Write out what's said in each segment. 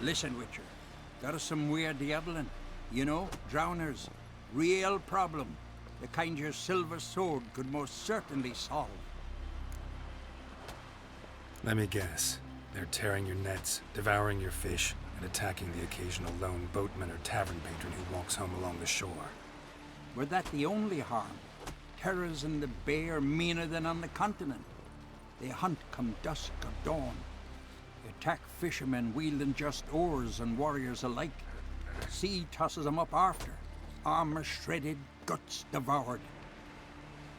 Listen, Witcher. Got us some weird diabling. You know, drowners. Real problem. The kind your silver sword could most certainly solve. Let me guess. They're tearing your nets, devouring your fish, and attacking the occasional lone boatman or tavern patron who walks home along the shore. Were that the only harm? Terrors in the bay are meaner than on the continent. They hunt come dusk or dawn. They attack fishermen wielding just oars and warriors alike. Sea tosses them up after. Armor shredded, guts devoured.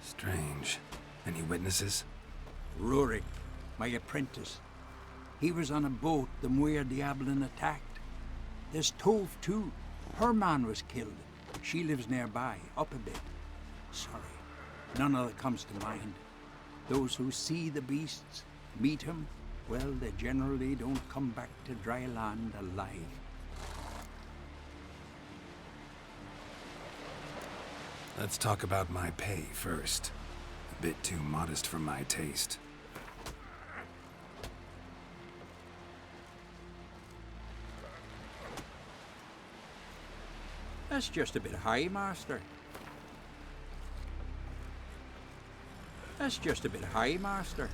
Strange. Any witnesses? Rurik, my apprentice. He was on a boat the Muir Diablin attacked. There's Tove, too. Her man was killed. She lives nearby, up a bit. Sorry, none of that comes to mind. Those who see the beasts, meet him, well, they generally don't come back to dry land alive. Let's talk about my pay first. A bit too modest for my taste. That's just a bit high, Master. That's just a bit high, Master.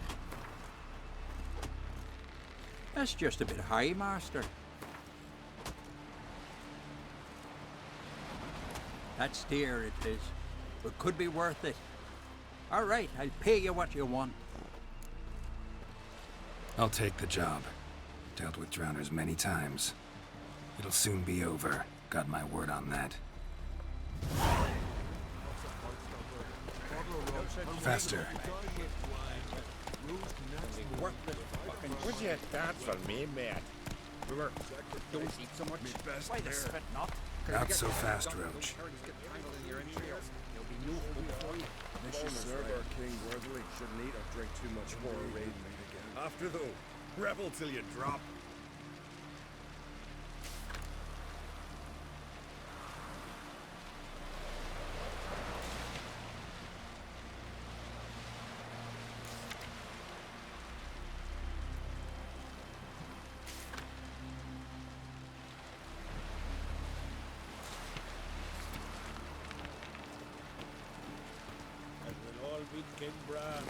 That's just a bit high, Master. That's dear, it is, but could be worth it. All right, I'll pay you what you want. I'll take the job. Dealt with drowners many times. It'll soon be over. Got my word on that. Faster. Would you dance for me, mate? We were... Don't eat so much. Why the spit not? Not so fast, Roach. They should serve our king worthily. Shouldn't eat or drink too much more raid meat again. After though, rebel till you drop. King Bran,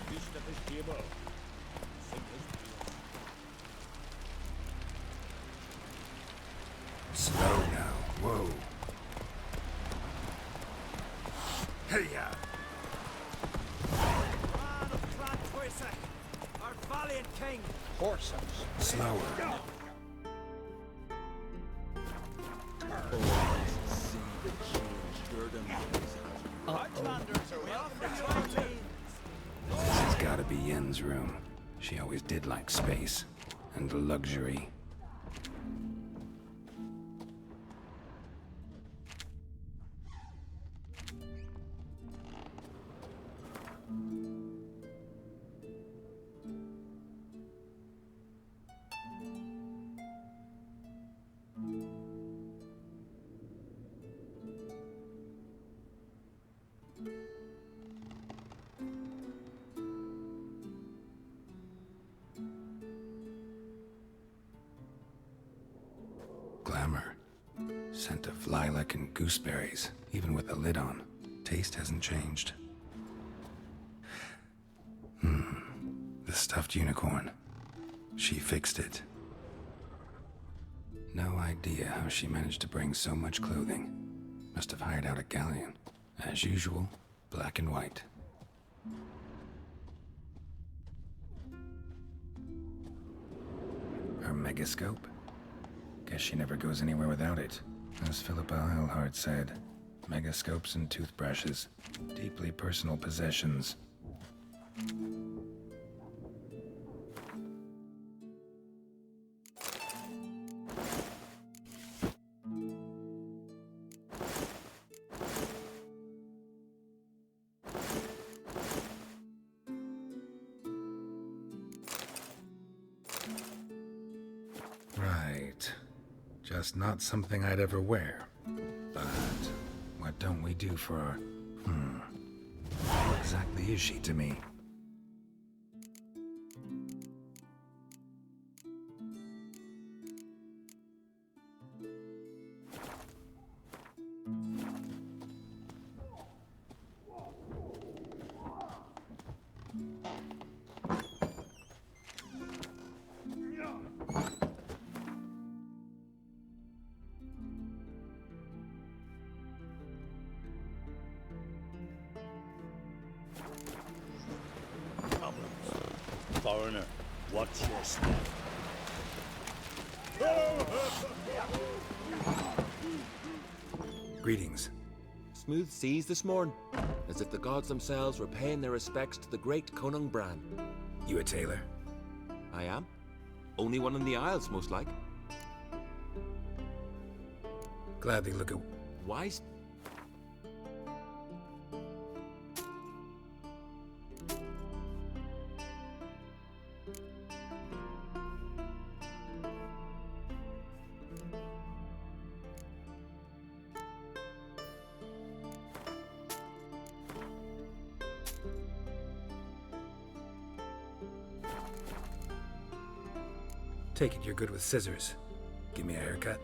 feast at his table. Sing his Slow now. Whoa. Hey-ya! Man of Clan Twysa, our valiant king. Horses. Slower. This has gotta be Yen's room. She always did like space and luxury. Glamour. Scent of lilac and gooseberries, even with the lid on. Taste hasn't changed. The stuffed unicorn. She fixed it. No idea how she managed to bring so much clothing. Must have hired out a galleon. As usual, black and white. Her megascope? Guess she never goes anywhere without it. As Philippa Eilhart said, megascopes and toothbrushes, deeply personal possessions. Right. Just not something I'd ever wear. But what don't we do for her? Who exactly is she to me? Foreigner, what's your step? Greetings. Smooth seas this morn, as if the gods themselves were paying their respects to the great Conung Bran. You a tailor? I am. Only one in the Isles, most like. Gladly look at... Wise? Take it you're good with scissors. Give me a haircut.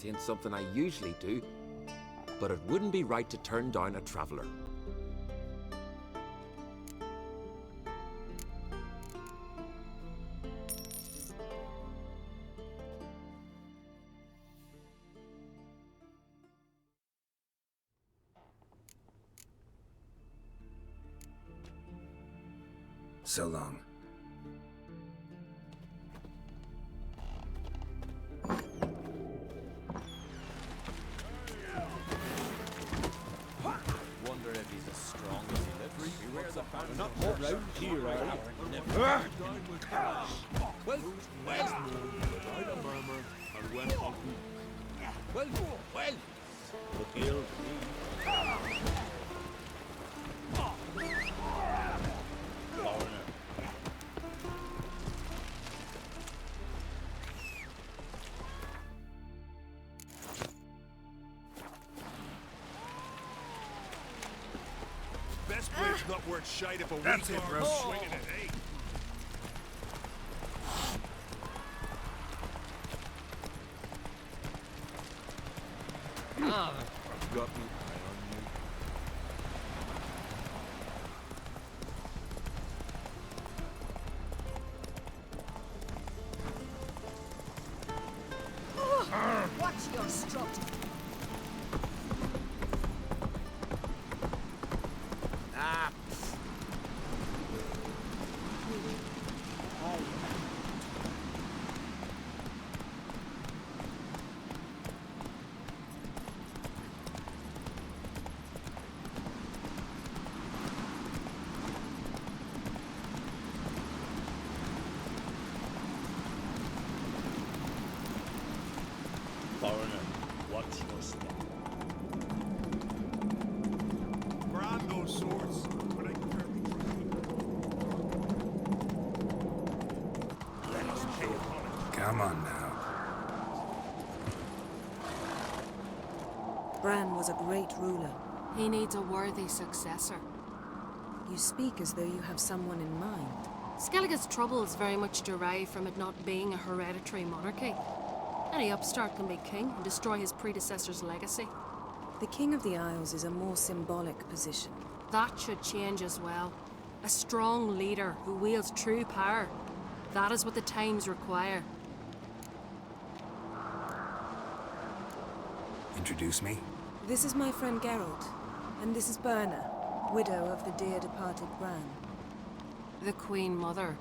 Tain't something I usually do, but it wouldn't be right to turn down a traveller. So long. Wonder if he's as strong as he lives. Beware the fan. Not more round here, are Well, without a murmur, and went hunting. Well, the guild. Foreigner. Best blade's not worth shite if a That's weak it, arm bro. swinging it, eh? Got me eye on you. Watch your strut. Foreigner, what's your step? Grab those swords, but I can fairly try. Let us pay upon it. Come on now. Bran was a great ruler. He needs a worthy successor. You speak as though you have someone in mind. Skellige's troubles very much derive from it not being a hereditary monarchy. Any upstart can be king and destroy his predecessor's legacy. The King of the Isles is a more symbolic position. That should change as well. A strong leader who wields true power. That is what the times require. Introduce me? This is my friend Geralt, and this is Berna, widow of the dear departed Bran. The Queen Mother.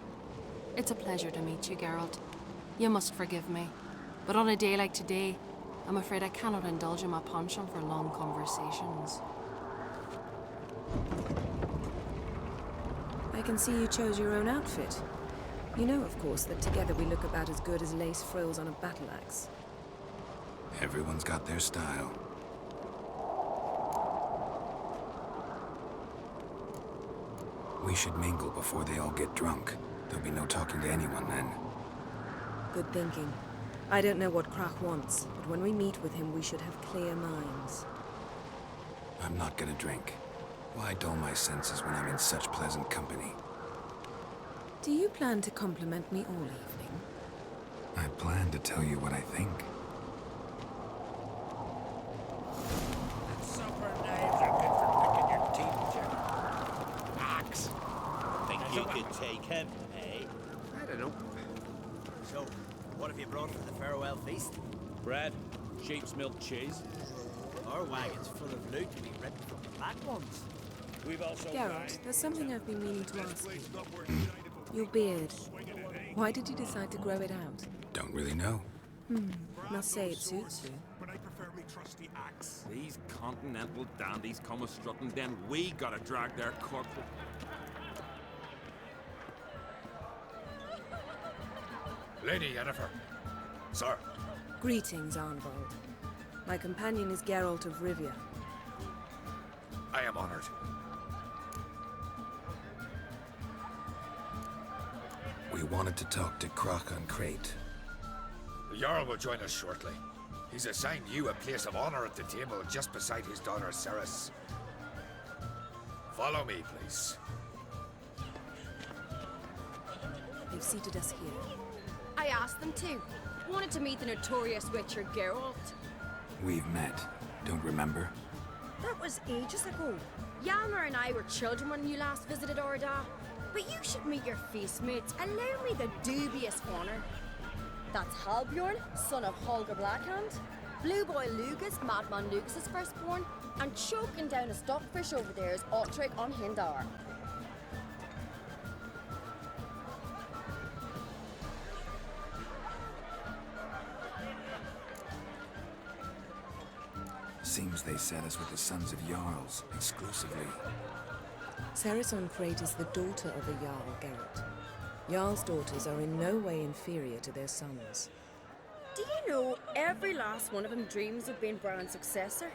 It's a pleasure to meet you, Geralt. You must forgive me. But on a day like today, I'm afraid I cannot indulge in my penchant for long conversations. I can see you chose your own outfit. You know, of course, that together we look about as good as lace frills on a battle axe. Everyone's got their style. We should mingle before they all get drunk. There'll be no talking to anyone then. Good thinking. I don't know what Kracha wants, but when we meet with him, we should have clear minds. I'm not gonna drink. Why dull my senses when I'm in such pleasant company? Do you plan to compliment me all evening? I plan to tell you what I think. Super knives are good for picking your teeth, Jim. Axe. You could take him, eh? I don't know. So, what have you brought for the farewell feast? Bread, sheep's milk cheese. Our wagon's full of loot to be ridden from the black ones. We've also Geralt, there's something I've been meaning to ask you. Your beard. Why did you decide to grow it out? Don't really know. Must say it suits you. But I prefer me trusty axe. These continental dandies come a strutting, then we gotta drag their corporal. Lady Yenifer. Sir. Greetings, Arnvald. My companion is Geralt of Rivia. I am honored. We wanted to talk to Kracha and Crate. The Jarl will join us shortly. He's assigned you a place of honor at the table just beside his daughter Ceres. Follow me, please. They've seated us here. I asked them to. Wanted to meet the notorious witcher Geralt. We've met. Don't remember? That was ages ago. Yalmer and I were children when you last visited Orda. But you should meet your feast mates. Allow me the dubious honor. That's Halbjorn, son of Holger Blackhand. Blue Boy Lugas, Madman Lucas's firstborn. And choking down a stockfish over there is Otric on Hindar. Seems they set us with the sons of Jarls, exclusively. Ceres on Crate is the daughter of a Jarl, Geralt. Jarl's daughters are in no way inferior to their sons. Do you know every last one of them dreams of being Bran's successor?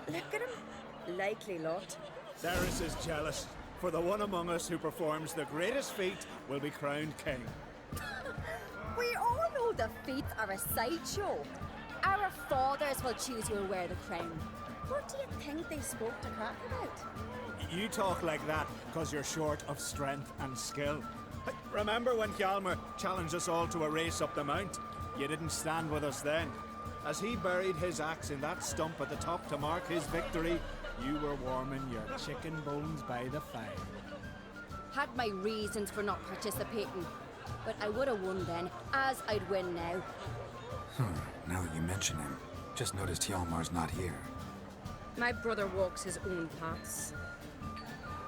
Look at him. Likely lot. Ceres is jealous, for the one among us who performs the greatest feat will be crowned king. We all know the feats are a sideshow. Our fathers will choose who will wear the crown. What do you think they spoke to Kracha about? You talk like that because you're short of strength and skill. Remember when Hjalmar challenged us all to a race up the mount? You didn't stand with us then. As he buried his axe in that stump at the top to mark his victory, you were warming your chicken bones by the fire. Had my reasons for not participating, but I would have won then, as I'd win now. Now that you mention him, just noticed Hjalmar's not here. My brother walks his own paths.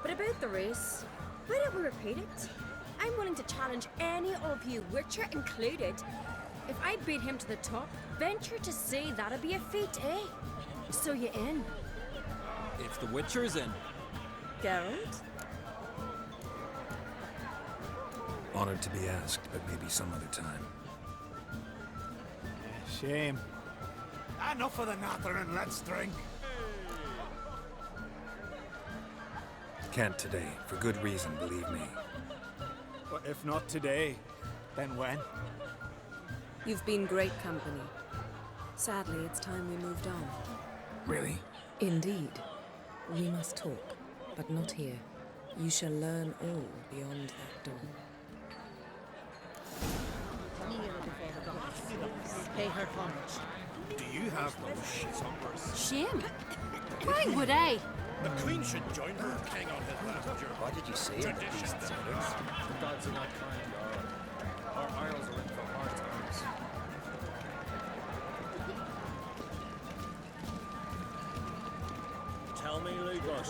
But about the race, why don't we repeat it? I'm willing to challenge any of you, Witcher included. If I beat him to the top, venture to say that'd be a feat, eh? So you in? If the Witcher's in. Geralt? Honored to be asked, but maybe some other time. Shame. Enough of the nattering, let's drink. Can't today, for good reason, believe me. But if not today, then when? You've been great company. Sadly, it's time we moved on. Really? Indeed. We must talk, but not here. You shall learn all beyond that door. Pay her homage. Do you have those shit? Shame. Why would I? The Queen should join her king on his last journey. What did you say about these standards? The gods are not kind, Jarl. Our isles are in for hard times. Tell me, Lugos.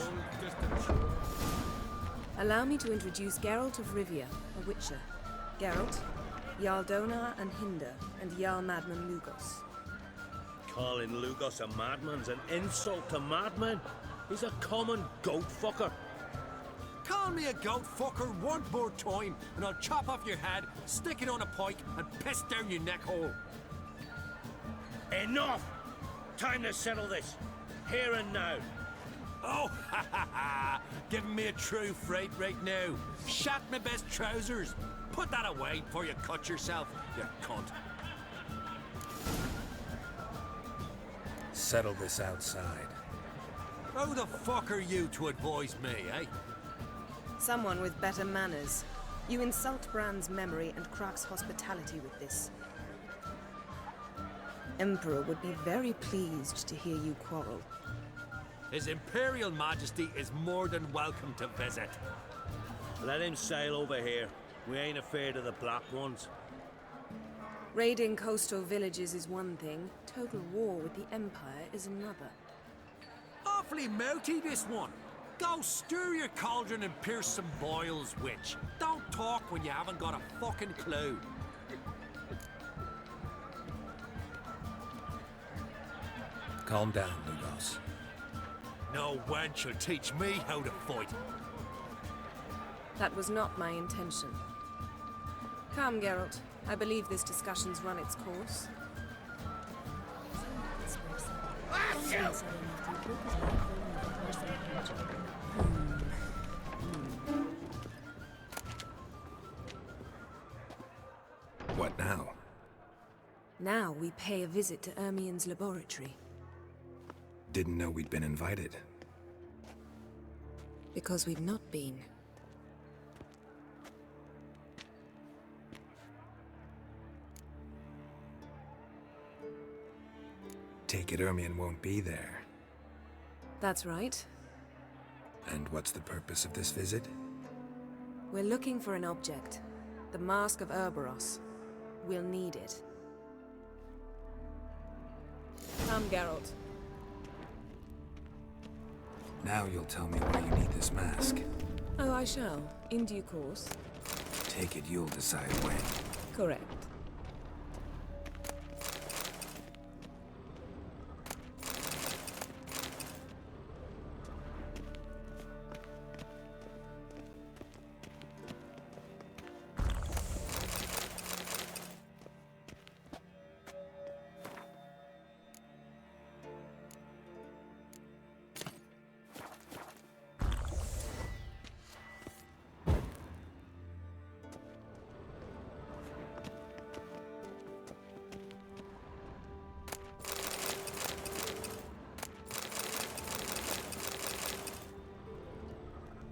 Allow me to introduce Geralt of Rivia, a witcher. Geralt, Jarl Donar and Hinder, and Jarl Madman Lugos. Calling Lugos a madman's an insult to madmen. He's a common goat fucker. Call me a goat fucker one more time, and I'll chop off your head, stick it on a pike, and piss down your neck hole. Enough! Time to settle this. Here and now. Oh, ha ha ha! Giving me a true fright right now. Shat my best trousers. Put that away before you cut yourself, you cunt. Settle this outside. Who the fuck are you to advise me, eh? Someone with better manners. You insult Bran's memory and Krach's hospitality with this. Emperor would be very pleased to hear you quarrel. His Imperial Majesty is more than welcome to visit. Let him sail over here. We ain't afraid of the black ones. Raiding coastal villages is one thing. Total war with the Empire is another. Awfully mouthy, this one. Go stir your cauldron and pierce some boils, witch. Don't talk when you haven't got a fucking clue. Calm down, Lugos. No wench will teach me how to fight. That was not my intention. Come, Geralt. I believe this discussion's run its course. What now? Now we pay a visit to Ermien's laboratory. Didn't know we'd been invited. Because we've not been. Take it Ermien won't be there. That's right. And what's the purpose of this visit? We're looking for an object. The Mask of Cerberus. We'll need it. Come, Geralt. Now you'll tell me why you need this mask. Oh, I shall. In due course. Take it you'll decide when. Correct.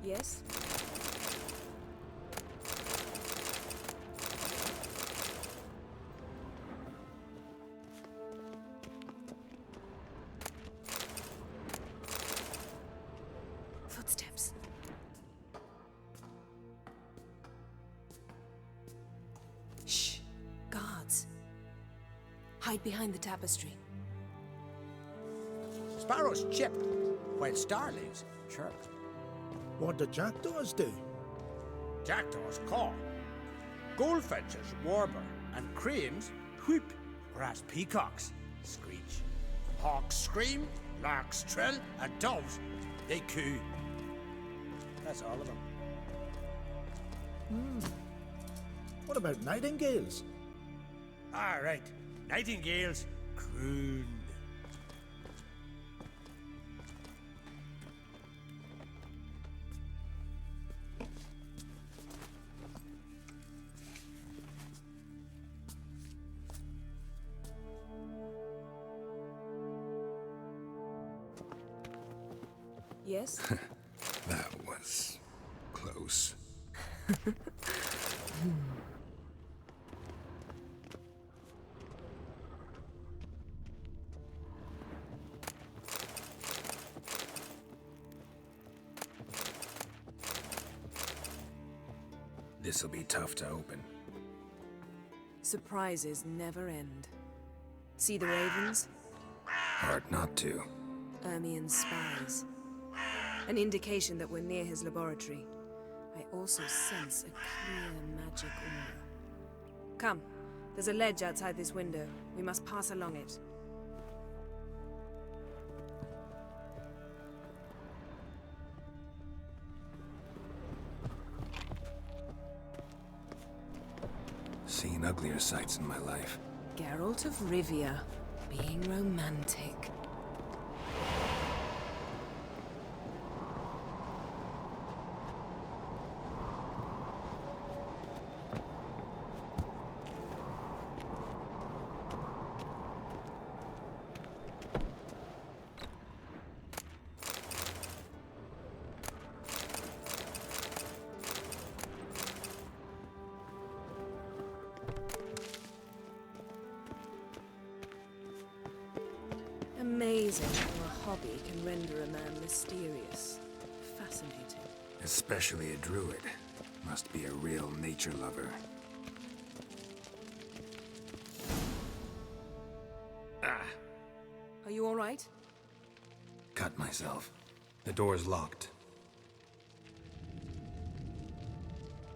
Yes? Footsteps. Shh. Guards. Hide behind the tapestry. Sparrows chip, while starlings chirp. What do jackdaws do? Jackdaws caw. Goldfinches warble, and cranes whoop, whereas peacocks screech. Hawks scream, larks trill, and doves, they coo. That's all of them. What about nightingales? All right, nightingales croon. Yes? That was close. This'll be tough to open. Surprises never end. See the ravens? Hard not to. Ermien's spies. An indication that we're near his laboratory. I also sense a clear magic aura. Come, there's a ledge outside this window. We must pass along it. Seen uglier sights in my life. Geralt of Rivia, being romantic. Amazing how a hobby can render a man mysterious. Fascinating. Especially a druid. Must be a real nature lover. Ah! Are you all right? Cut myself. The door's locked.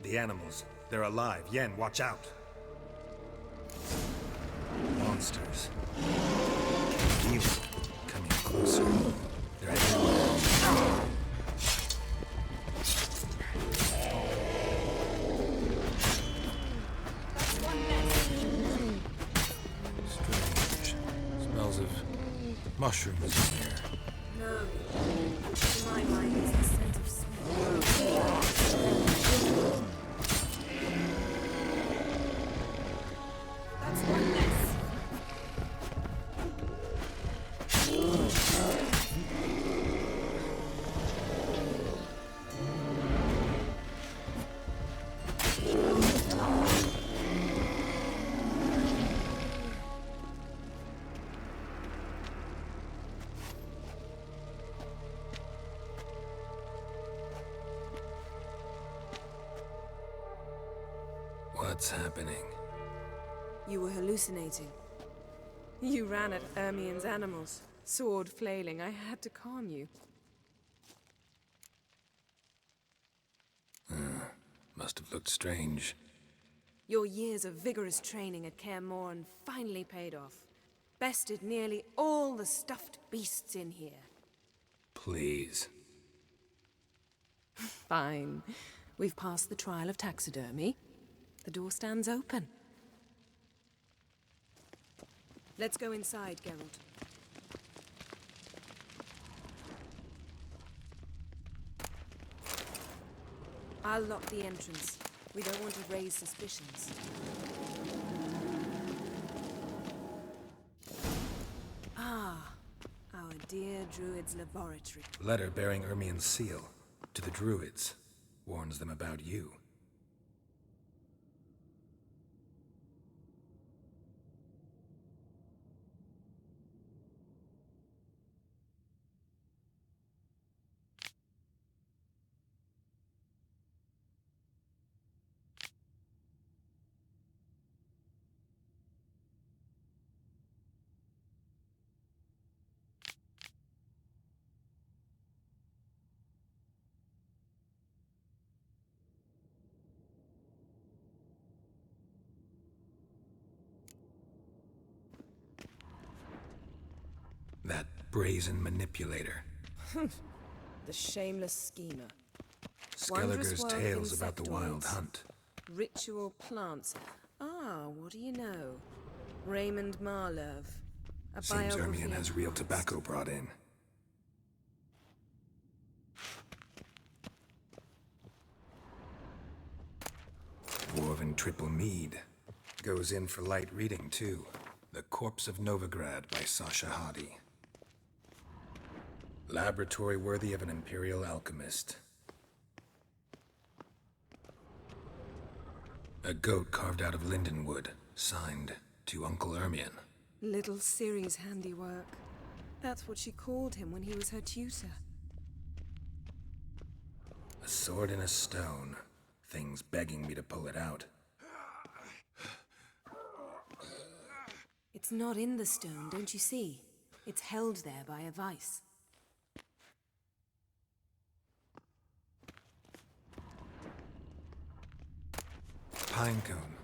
The animals. They're alive. Yen, watch out. Monsters. Evil. Coming closer. They're everywhere. Strange. Smells of mushrooms in here. No. To my mind, it's the scent of smell. That's one less. What's happening? You were hallucinating. You ran at Ermien's animals, sword flailing. I had to calm you. Must have looked strange. Your years of vigorous training at Kaer Morhen finally paid off. Bested nearly all the stuffed beasts in here. Please. Fine. We've passed the trial of taxidermy. The door stands open. Let's go inside, Geralt. I'll lock the entrance. We don't want to raise suspicions. Ah, our dear druid's laboratory. Letter bearing Ermien's seal to the druids. Warns them about you. That brazen manipulator. The shameless schemer. Skellige's tales about the wild hunt. Ritual plants. Ah, what do you know? Raymond Marlove. A Seems biography Ermien of has real plants. tobacco brought in. Dwarven triple mead. Goes in for light reading, too. The Corpse of Novigrad by Sasha Hadi. Laboratory worthy of an imperial alchemist. A goat carved out of lindenwood, signed to Uncle Ermien. Little Ciri's handiwork. That's what she called him when he was her tutor. A sword in a stone. Things begging me to pull it out. It's not in the stone, don't you see? It's held there by a vice. Pinecone.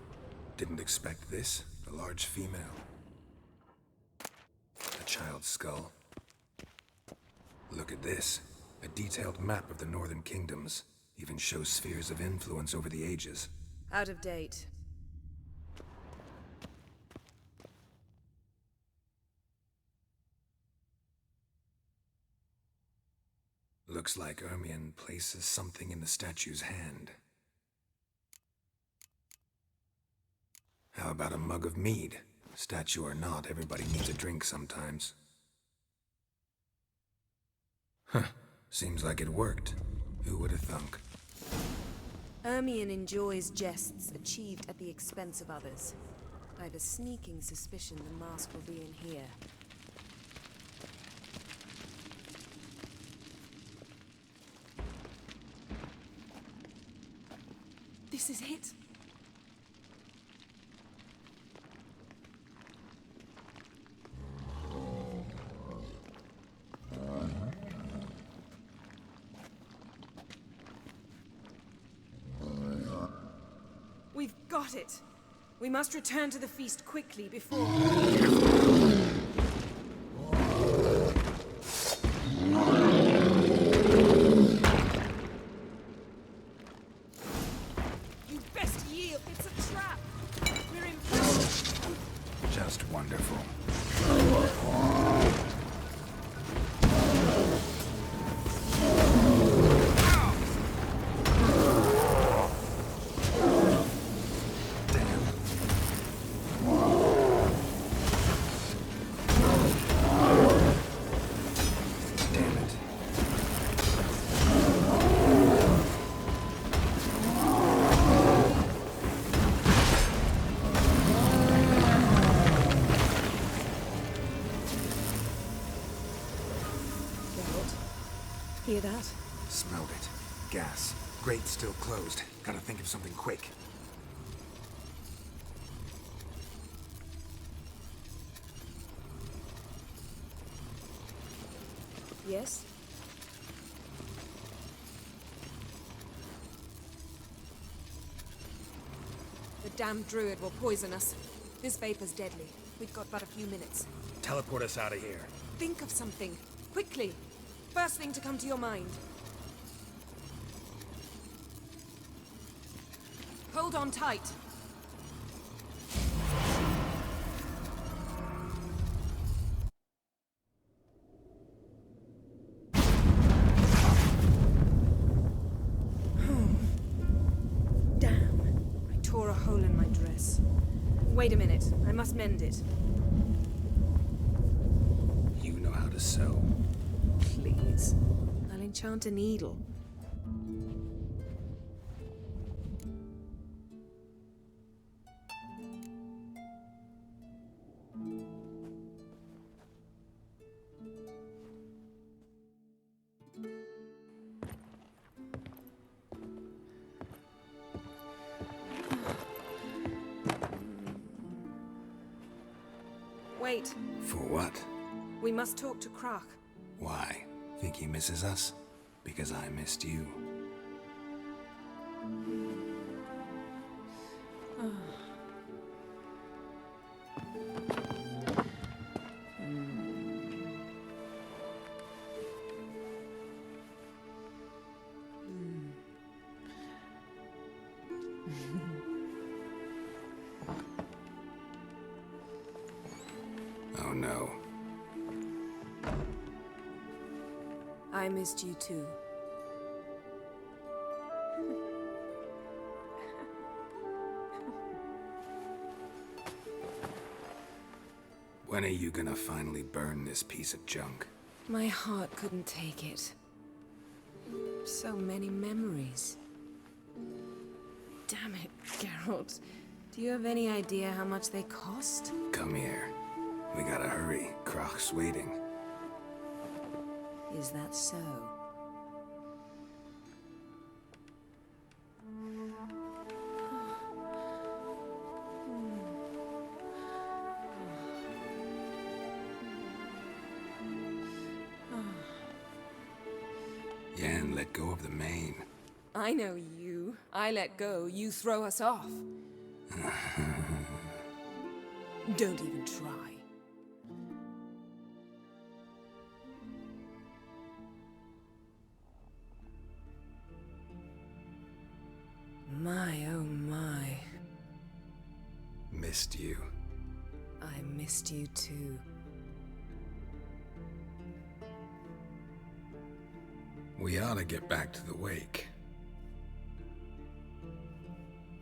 Didn't expect this. A large female. A child's skull. Look at this. A detailed map of the northern kingdoms. Even shows spheres of influence over the ages. Out of date. Looks like Ermien places something in the statue's hand. How about a mug of mead? Statue or not, everybody needs a drink sometimes. Huh. Seems like it worked. Who would have thunk? Ermien enjoys jests achieved at the expense of others. I have a sneaking suspicion the mask will be in here. This is it. We've got it. We must return to the feast quickly before... You best yield. It's a trap. We're in trouble. Just wonderful. Hear that? Smelled it. Gas. Grate still closed. Gotta think of something quick. Yes? The damned druid will poison us. This vapor's deadly. We've got but a few minutes. Teleport us out of here. Think of something. Quickly. First thing to come to your mind. Hold on tight. Damn. I tore a hole in my dress. Wait a minute. I must mend it. You know how to sew. Please. I'll enchant a needle. Wait. For what? We must talk to Kracha. Why? Think he misses us? Because I missed you. Oh no. I missed you too. When are you gonna finally burn this piece of junk? My heart couldn't take it. So many memories. Damn it, Geralt. Do you have any idea how much they cost? Come here. We gotta hurry. Krach's waiting. Is that so? Yen let go of the mane. I know you. I let go, you throw us off. Don't even try. My, oh my. Missed you. I missed you too. We ought to get back to the wake.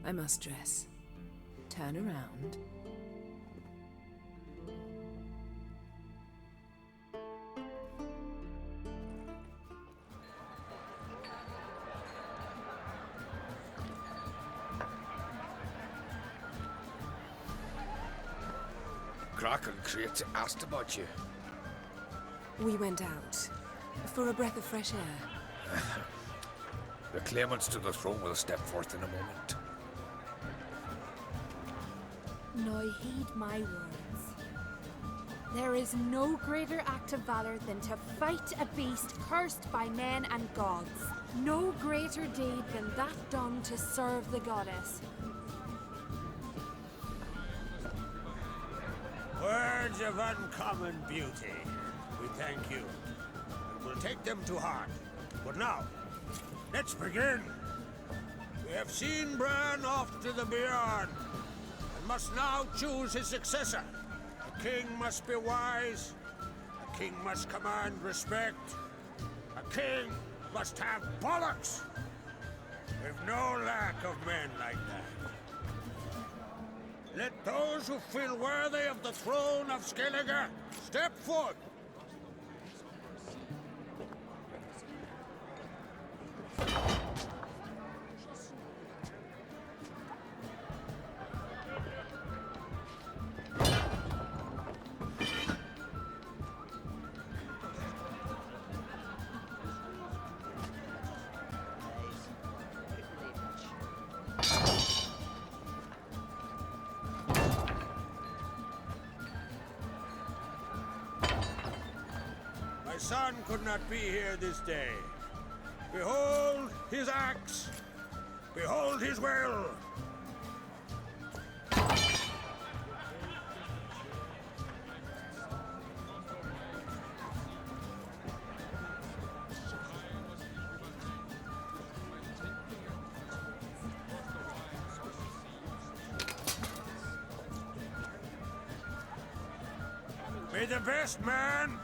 I must dress. Turn around. Kracha and Crate asked about you. We went out for a breath of fresh air. The claimants to the throne will step forth in a moment. Now heed my words. There is no greater act of valor than to fight a beast cursed by men and gods. No greater deed than that done to serve the goddess. Words of uncommon beauty. We thank you. And we'll take them to heart. But now, let's begin. We have seen Bran off to the beyond, and must now choose his successor. A king must be wise. A king must command respect. A king must have bollocks. We've no lack of men like that. Let those who feel worthy of the throne of Skellage step forth. My son could not be here this day. Behold his axe. Behold his will. May the best man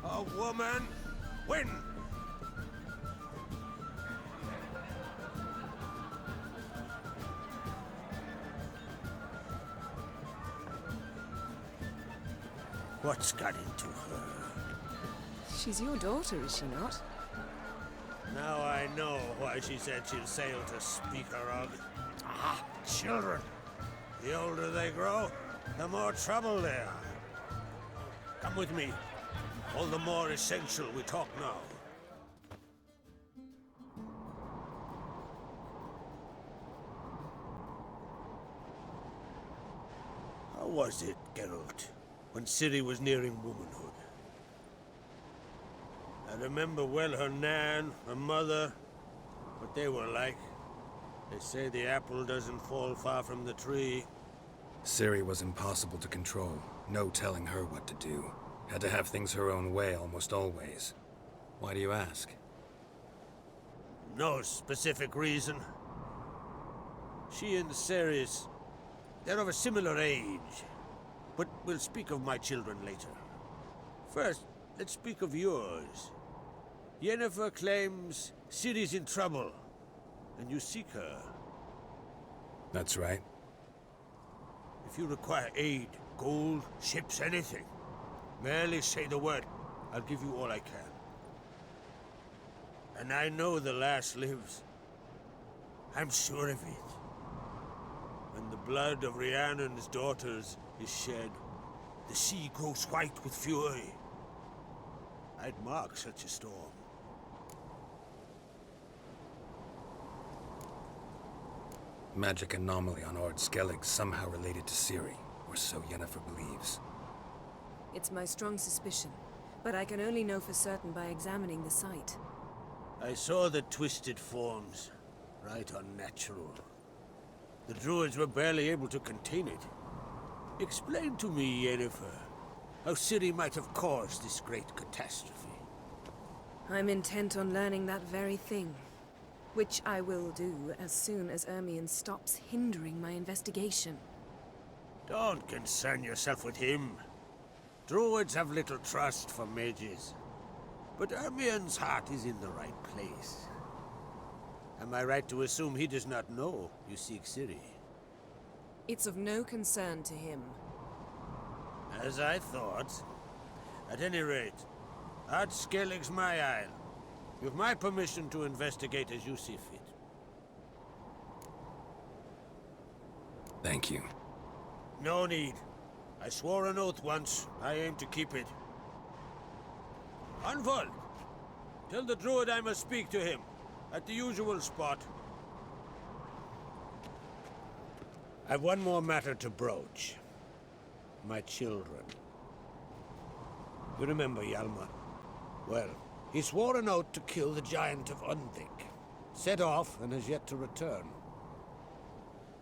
or woman win. What's got into her? She's your daughter, is she not? Now I know why she said she'll sail to speak her of. Ah, children. The older they grow, the more trouble they are. Come with me. All the more essential we talk now. How was it, Geralt, when Ciri was nearing womanhood? I remember well her nan, her mother, what they were like. They say the apple doesn't fall far from the tree. Ciri was impossible to control. No telling her what to do. Had to have things her own way almost always. Why do you ask? No specific reason. She and Ceres, they're of a similar age. But we'll speak of my children later. First, let's speak of yours. Yennifer claims Ciri's in trouble, and you seek her. That's right. If you require aid, gold, ships, anything, merely say the word. I'll give you all I can. And I know the lass lives. I'm sure of it. When the blood of Rhiannon's daughters is shed, the sea grows white with fury. I'd mark such a storm. Magic anomaly on Ord Skellig somehow related to Ciri, or so Yennefer believes. It's my strong suspicion, but I can only know for certain by examining the site. I saw the twisted forms, right unnatural. The druids were barely able to contain it. Explain to me, Yennefer, how Ciri might have caused this great catastrophe. I'm intent on learning that very thing, which I will do as soon as Ermion stops hindering my investigation. Don't concern yourself with him. Druids have little trust for mages. But Ermion's heart is in the right place. Am I right to assume he does not know you seek Ciri? It's of no concern to him. As I thought. At any rate, Ard Skellig's my isle. You've my permission to investigate as you see fit. Thank you. No need. I swore an oath once. I aim to keep it. Unfold! Tell the druid I must speak to him. at the usual spot. I've one more matter to broach. My children. You remember Hjalmar? Well, he swore an oath to kill the giant of Undvik. Set off and has yet to return.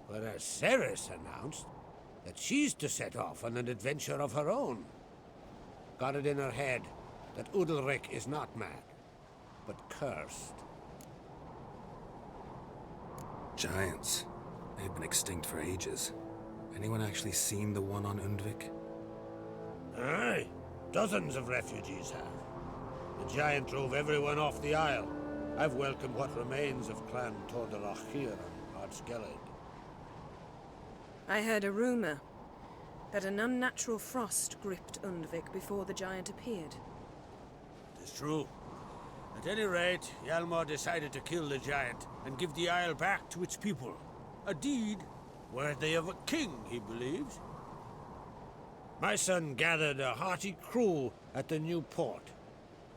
Whereas Ceres announced that she's to set off on an adventure of her own. Got it in her head that Udalric is not mad, but cursed. Giants. They've been extinct for ages. Anyone actually seen the one on Undvik? Aye. Dozens of refugees have. The giant drove everyone off the isle. I've welcomed what remains of Clan Tordarach here on Skellige. I heard a rumor that an unnatural frost gripped Undvik before the giant appeared. It's true. At any rate, Hjalmar decided to kill the giant and give the isle back to its people. A deed worthy of a king, he believes. My son gathered a hearty crew at the new port.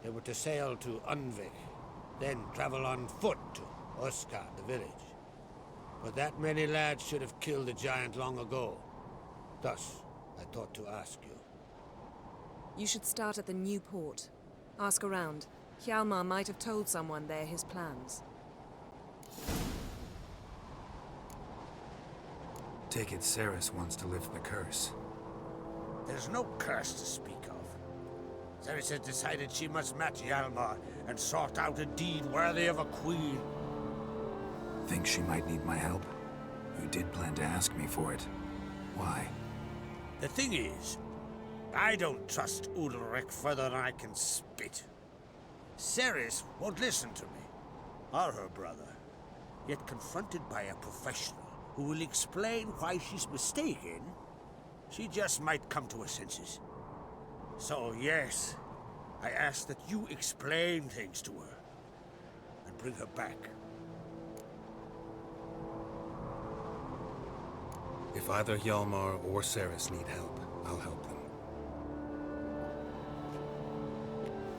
They were to sail to Undvik, then travel on foot to Oska, the village. But that many lads should have killed the giant long ago. Thus, I thought to ask you. You should start at the new port. Ask around. Hjalmar might have told someone there his plans. Take it Ceres wants to lift the curse. There's no curse to speak of. Ceres has decided she must match Hjalmar and sort out a deed worthy of a queen. Think she might need my help? You did plan to ask me for it. Why? The thing is, I don't trust Udalric further than I can spit. Ceres won't listen to me, or her brother. Yet confronted by a professional who will explain why she's mistaken, she just might come to her senses. So yes, I ask that you explain things to her and bring her back. If either Hjalmar or Ceres need help, I'll help them.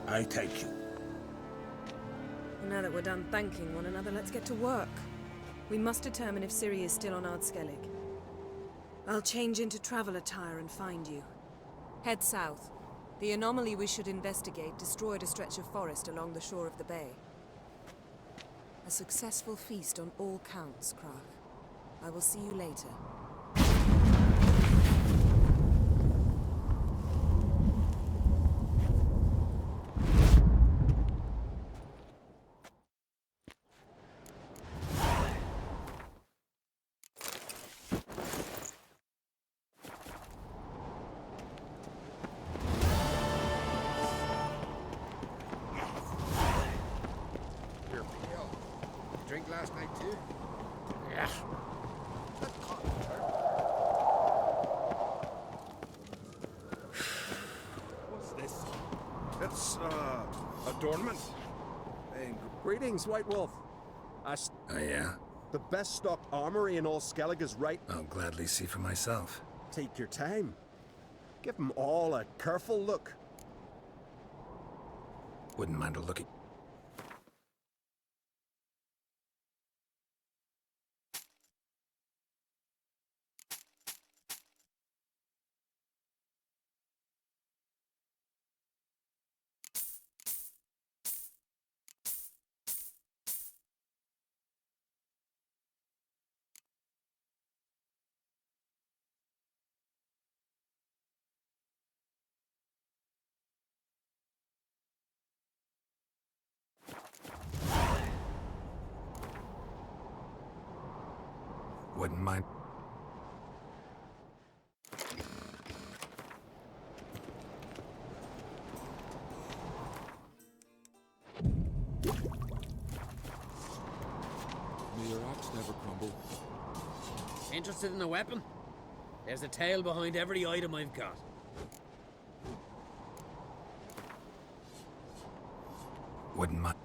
I thank you. Now that we're done thanking one another, let's get to work. We must determine if Ciri is still on Skellige. I'll change into travel attire and find you. Head south. The anomaly we should investigate destroyed a stretch of forest along the shore of the bay. A successful feast on all counts, Kracha. I will see you later. Drink last night too? Yeah. What's this? It's, adornment. Hey, greetings, White Wolf. Oh yeah? The best stocked armory in all Skellige is right. I'll gladly see for myself. Take your time. Give them all a careful look. Wouldn't mind a look at... Wouldn't mind... May your axe never crumble. Interested in a weapon? There's a tale behind every item I've got. Wouldn't mind...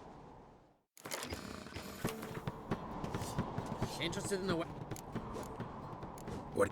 Interested in a weapon? What?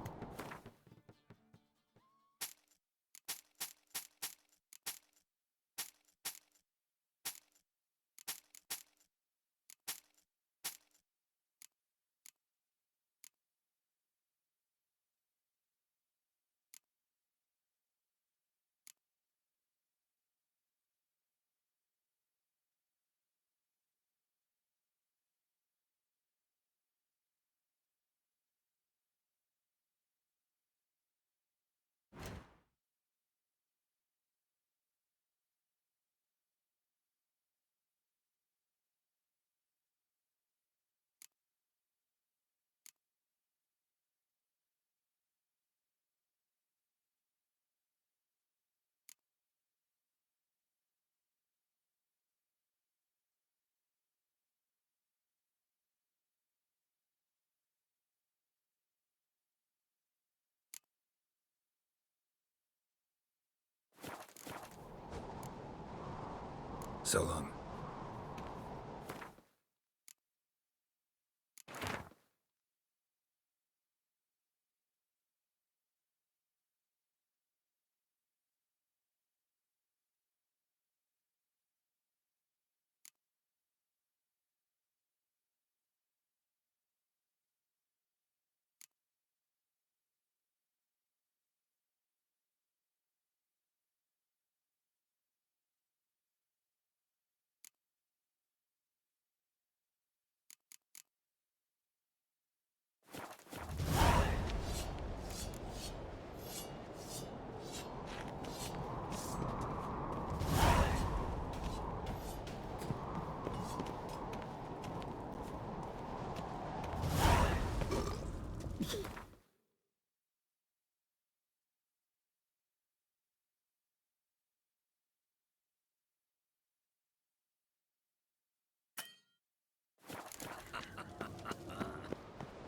so long.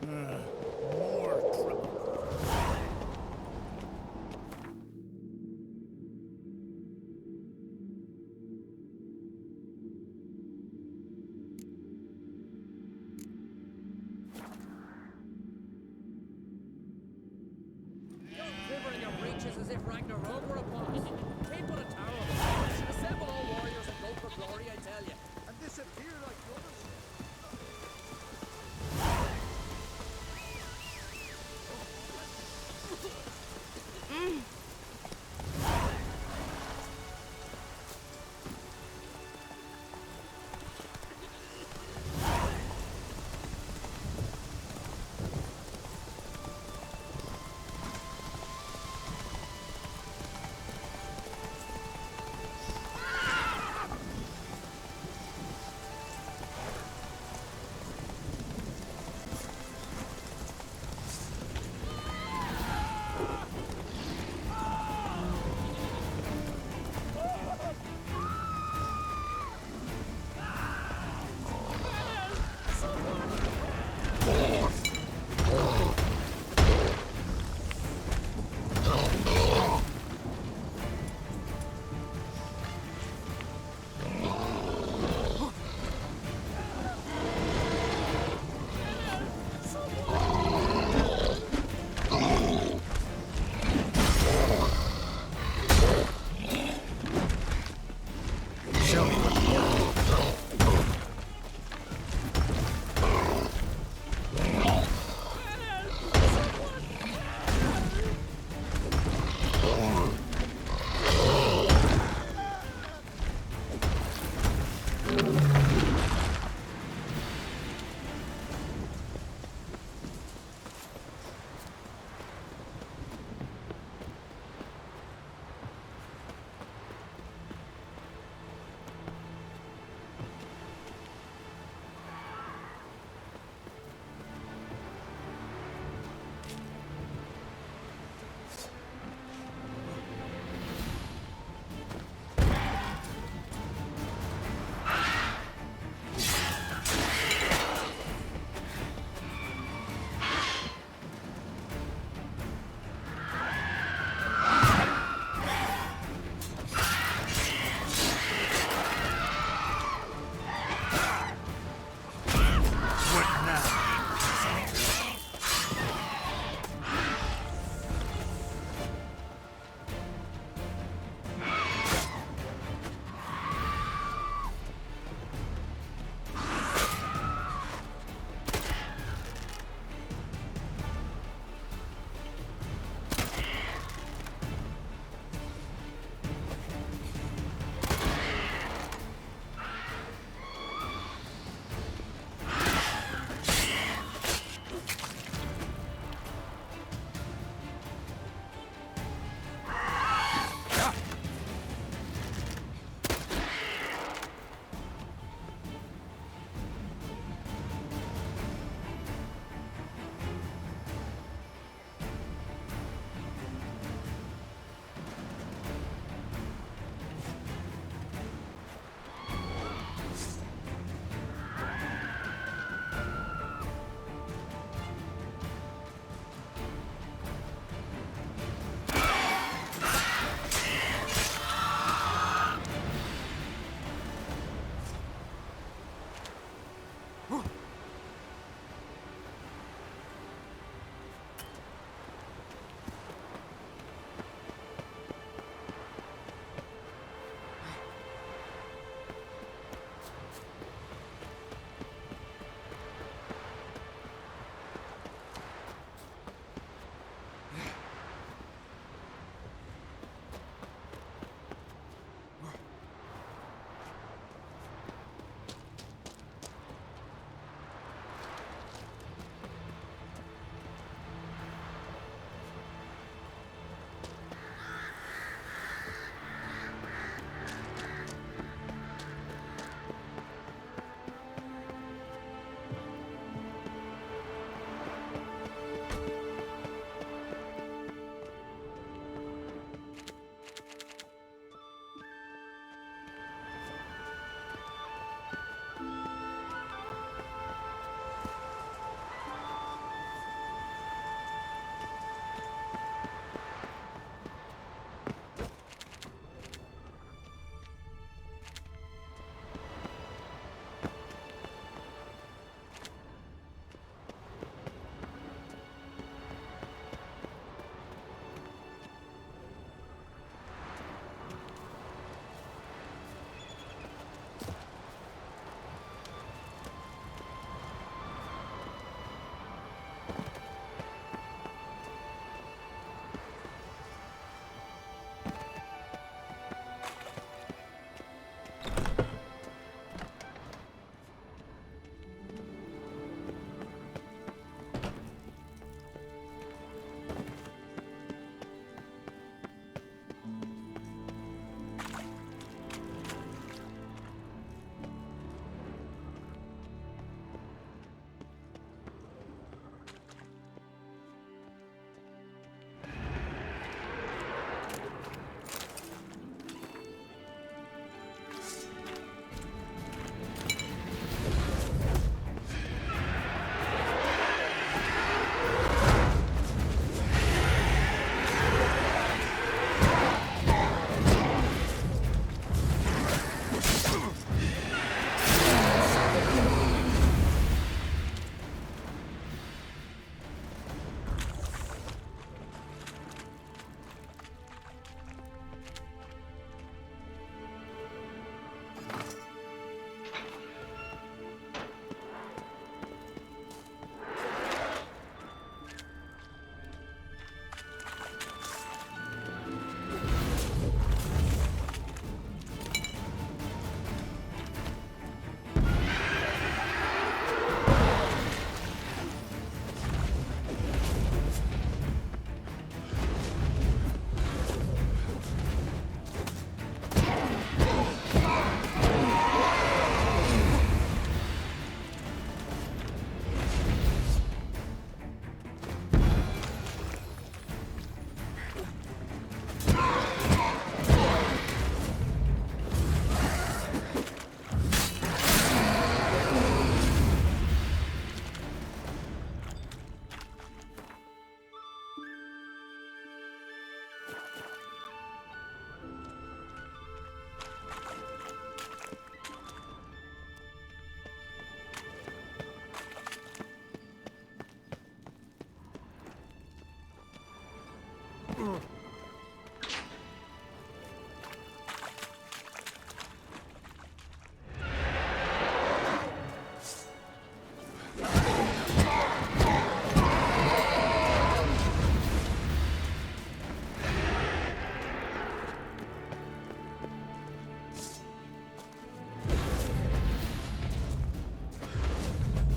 More trouble. Quiver in your breeches as if Ragnarok were upon us. Take but a tower of us. Assemble all warriors and go for glory, I tell you. And disappear like brothers.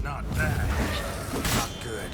Not bad. Not good.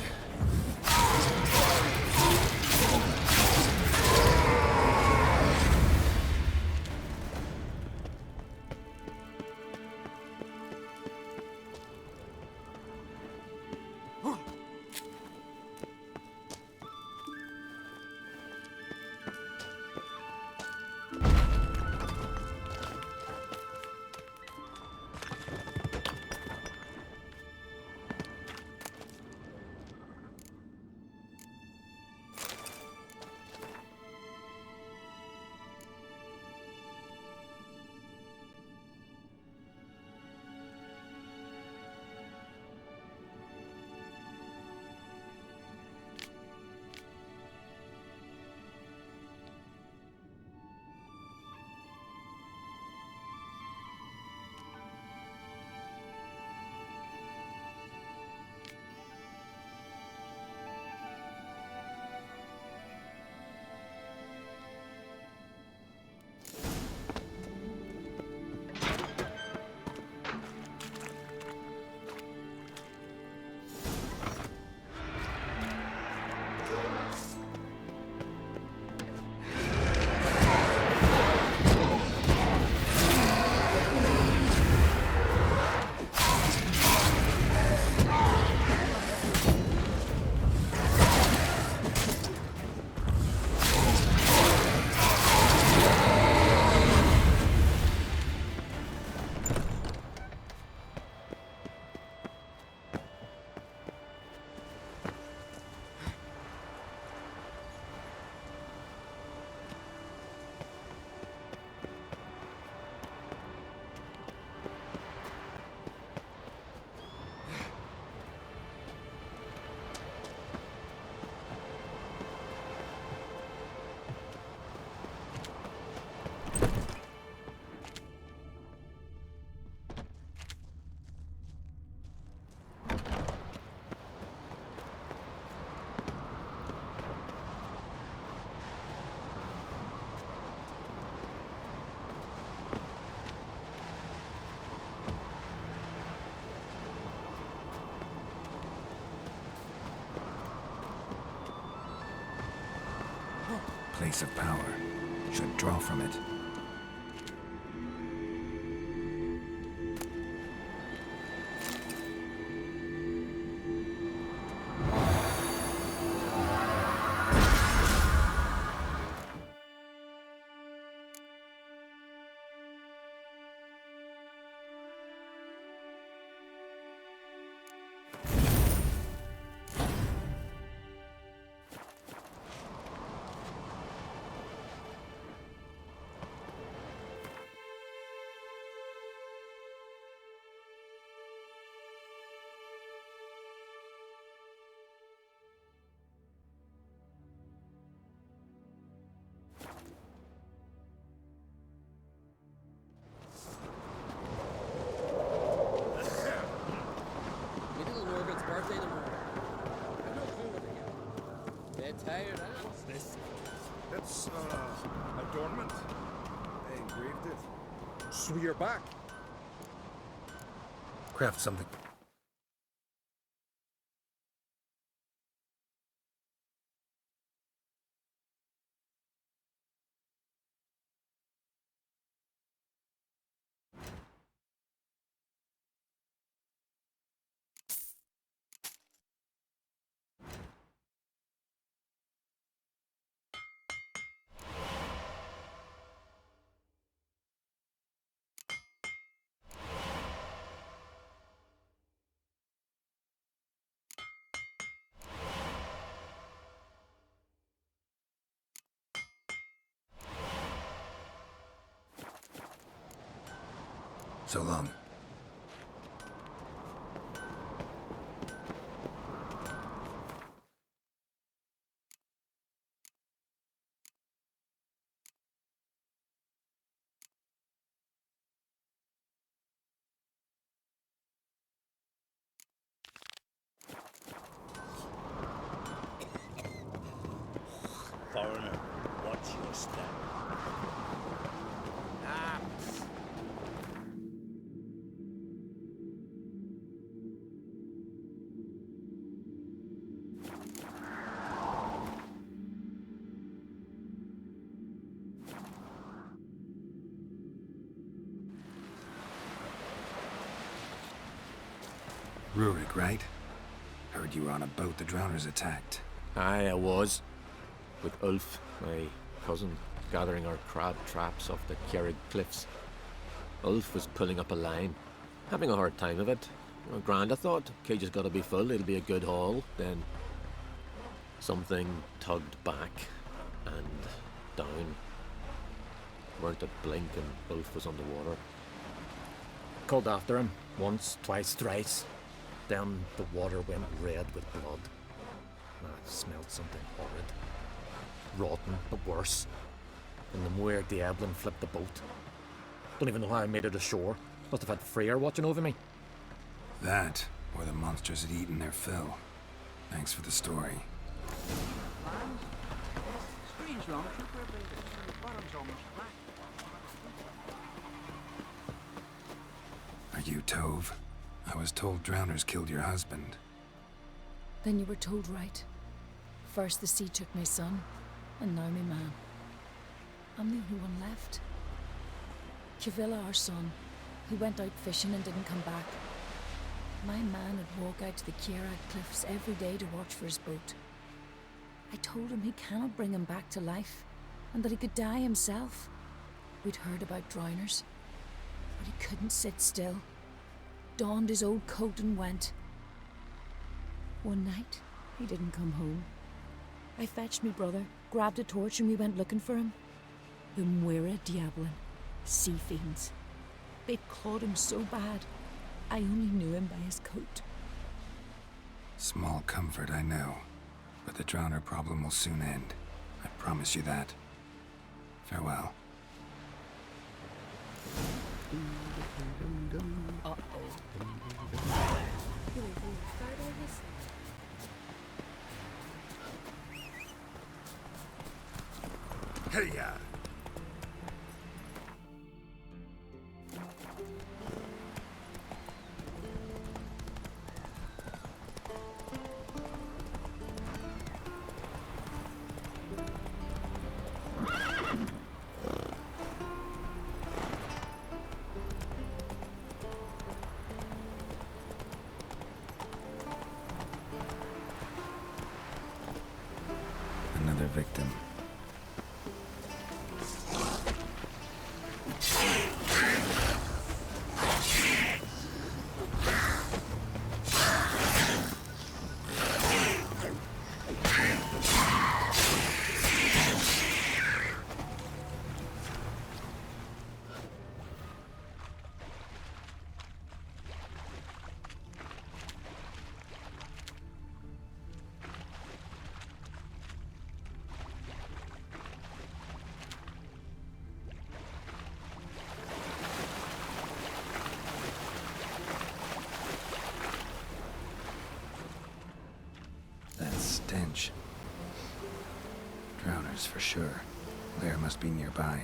Place of power. Should draw from it. birthday tomorrow. I've no clue what to get. Bit tired, huh? What's this? It's, adornment. They engraved it. So you're back. Craft something. So long. foreigner. Watch your step. Ah. Rurik, right? Heard you were on a boat the drowners attacked. Aye, I was. With Ulf, my cousin, gathering our crab traps off the Kjerrig cliffs. Ulf was pulling up a line, having a hard time of it. Well, grand, I thought. Cage has got to be full, it'll be a good haul. Then something tugged back and down. Weren't a blink and Ulf was underwater. Called after him once, twice, thrice. Then the water went red with blood. I smelled something horrid. Rotten, but worse. And the Muir Diablin flipped the boat. Don't even know how I made it ashore. Must have had Freyr watching over me. That, or the monsters had eaten their fill. Thanks for the story. Screen's long, the bottom's almost flat. Are you Tove? I was told drowners killed your husband. Then you were told right. First the sea took my son, and now my man. I'm the only one left. Kjavilla, our son, he went out fishing and didn't come back. My man would walk out to the Kjerrig cliffs every day to watch for his boat. I told him he cannot bring him back to life, and that he could die himself. We'd heard about drowners, but he couldn't sit still. Donned his old coat and went. One night, he didn't come home. I fetched me brother, grabbed a torch, and we went looking for him. The Muira Diablin, sea fiends. They'd clawed him so bad, I only knew him by his coat. Small comfort, I know. But the drowner problem will soon end. I promise you that. Farewell. Hey-ya! Another victim. Stench. Drowners for sure. Lair must be nearby.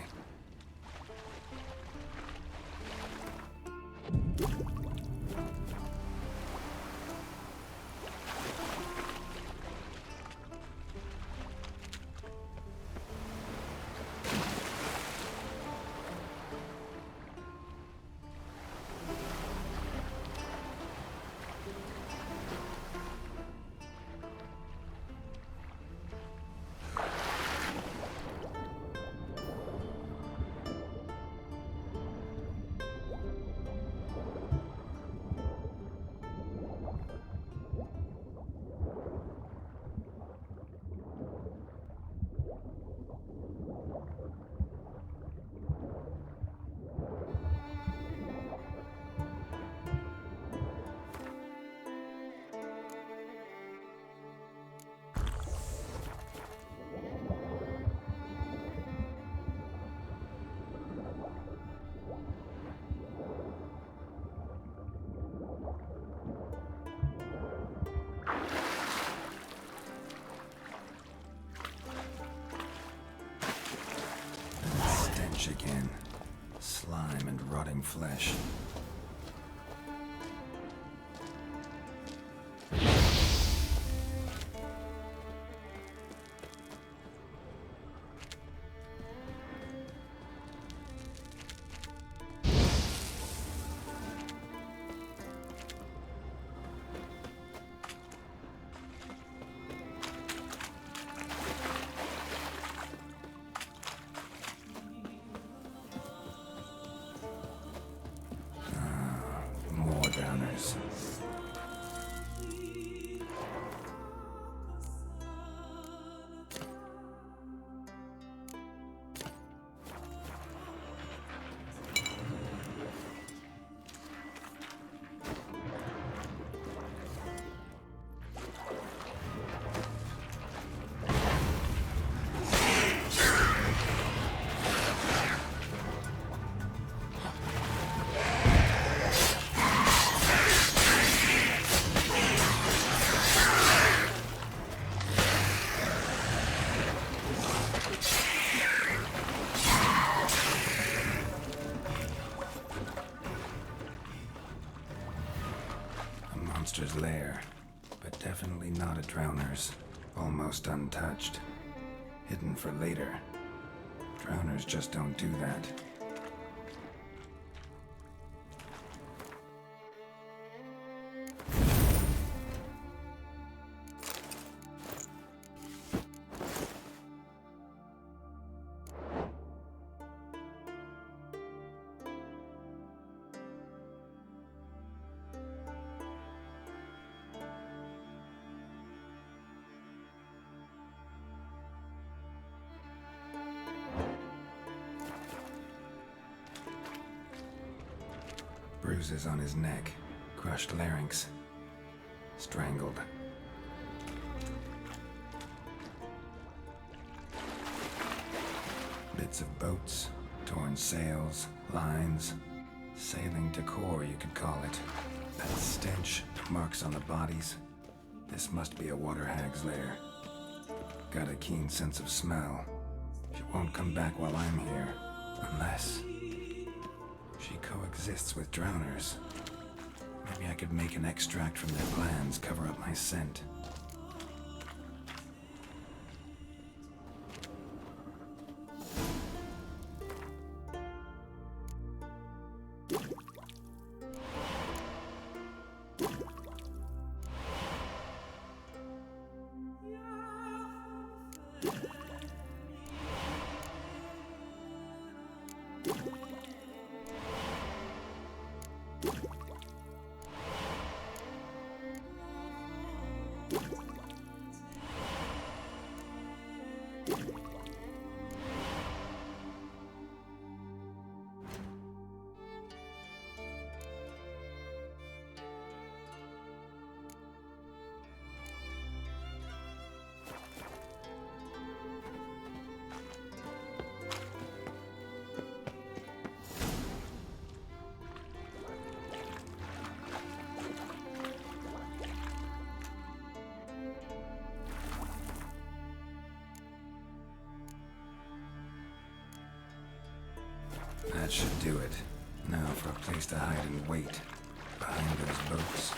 again. Slime and rotting flesh. Drowners. Monster's lair, but definitely not a drowner's. Almost untouched. Hidden for later. Drowners just don't do that. Bruises on his neck, crushed larynx, strangled. Bits of boats, torn sails, lines, sailing decor you could call it. That stench, marks on the bodies. This must be a water hag's lair. Got a keen sense of smell. She won't come back while I'm here, unless she coexists with drowners. Maybe I could make an extract from their glands cover up my scent. That should do it. Now for a place to hide and wait. Behind those boats.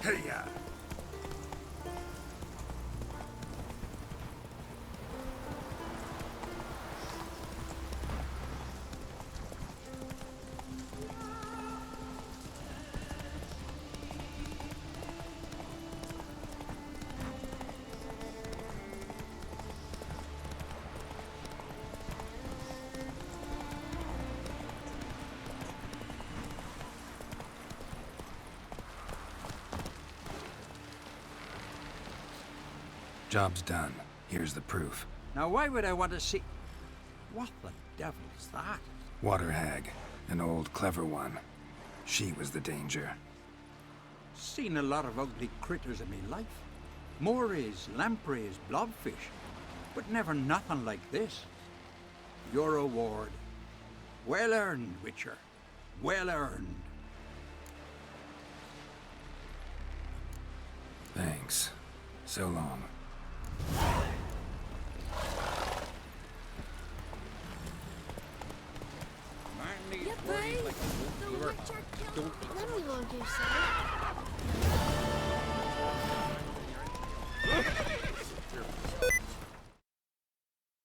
Hey-ya! Job's done. Here's the proof. Now, why would I want to see... What the devil's that? Water hag. An old, clever one. She was the danger. Seen a lot of ugly critters in me life. Morays, lampreys, blobfish. But never nothing like this. Your reward. Well earned, Witcher. Well earned. Thanks. So long.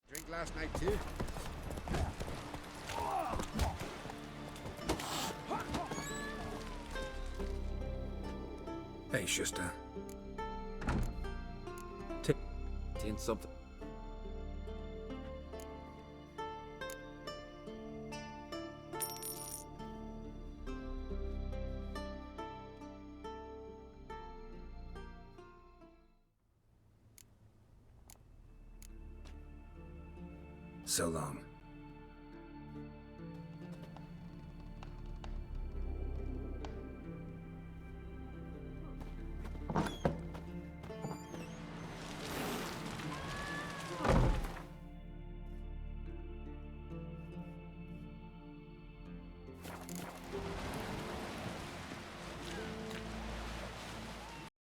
Drink last night too? Hey, Shusta. Taking something. So long.